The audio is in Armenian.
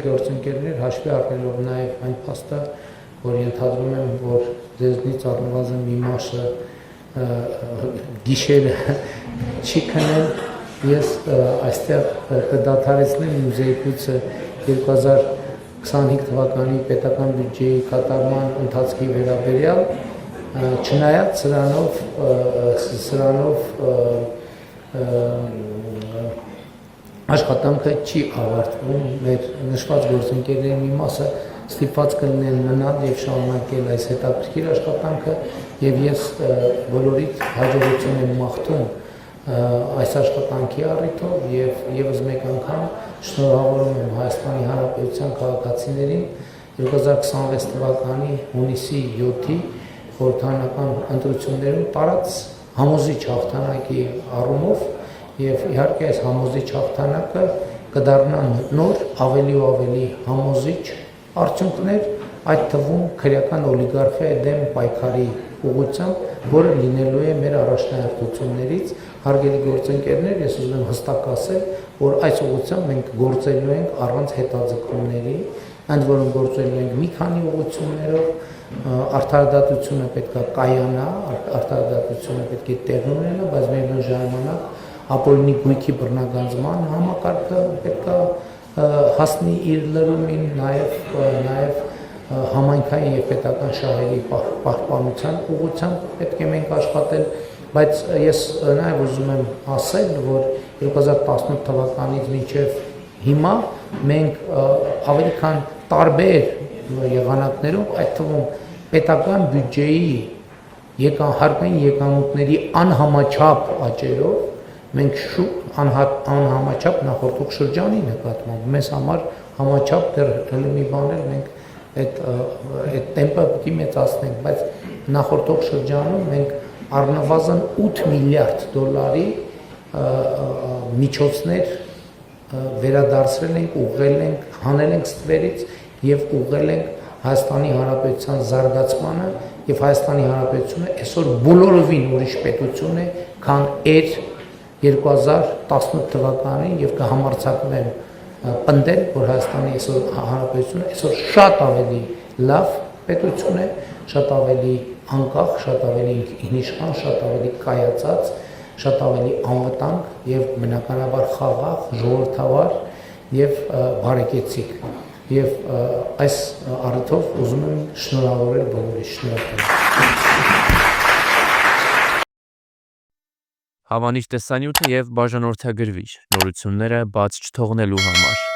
գործընկերներ, հաշվի առնելով նաև այն փաստը, որ ենթադրում եմ, որ ձեզնից առնվազն մի մասը գիշերը չի քնել, ես այստեղ կդադարեցնեմ իմ զեկույցը 2025 թվականի պետական բյուջեի կատարման ընթացքի վերաբերյալ, չնայած սրանով աշխատանքը չի ավարտվում, մեր նշված գործընկերների մի մասը ստիպված կլինեն մնալ եւ շարունակել այս հետաքրքիր աշխատանքը եւ ես բոլորիդ հաջողություն եմ մաղթում այս աշխատանքի առիթով եւ եւս մեկ անգամ շնորհավորում եմ Հայաստանի Հանրապետության քաղաքացիներին 2026 թվականի հունիսի 7-ի խորհրդարանական ընտրություններում տարած համոզիչ հաղթանակի առումով եւ իհարկե այս համոզիչ հաղթանակը կդառնա նոր ավելի ու ավելի համոզիչ արդյունքներ, այդ թվում քրեական օլիգարխիայի դեմ պայքարի ուղղությամբ, որը լինելու է մեր առաջնահերթություններից, հարգելի գործընկերներ, ես ուզում եմ հստակ ասել, որ այս ուղղությամբ մենք գործելու ենք առանց հետաձգումների, ընդ որում գործելու ենք մի քանի ուղղություններով, արդարադատությունը պետք է կայանա, արդարադատությունը պետք է տեղի ունենա, բայց միևնույն ժամանակ ապօրինի գույքի բռնագանձման համակարգը պետք է հասնի իր լրումին, նաև համայնքային եւ պետական շահերի պահպանության ուղղությամբ պետք է մենք աշխատել, բայց ես նաև ուզում եմ ասել, որ 2018 թվականից մինչև հիմա մենք ավելի քան տարբեր եղանակներով, այդ թվում պետական բյուջեի հարկային եկամուտների անհամաչափ աճերով մենք անհամաչափ նախորդող շրջանի նկատմամբ մեզ համար համաչափ դեռ հələ մի բան էլ մենք այդ տեմպը պիտի մեծացնենք, բայց նախորդող շրջանում մենք առնվազն 8 միլիարդ դոլարի միջոցներ վերադարձրել ենք, ուղղել ենք, հանել ենք ստվերից եւ ուղղել ենք Հայաստանի Հանրապետության զարգացմանը եւ Հայաստանի Հանրապետությունը այսօր բոլորովին ուրիշ պետություն է, քան էր 2018 թվականին եւ կհամարձակվեմ պնդել, որ Հայաստանի Հանրապետությունը այսօր շատ ավելի լավ պետություն է, շատ ավելի անկախ, շատ ավելի ինքնիշխան, շատ ավելի կայացած, շատ ավելի անվտանգ եւ բնականաբար խաղաղ, ժողովրդավար եւ բարեկեցիկ։ Եվ այս առիթով ուզում եմ շնորհավորել բոլորիս, շնորհակալ։ Հավանիչ տեսանյութը եւ բաժանորդագրվիչ նորությունները բաց չթողնելու համար։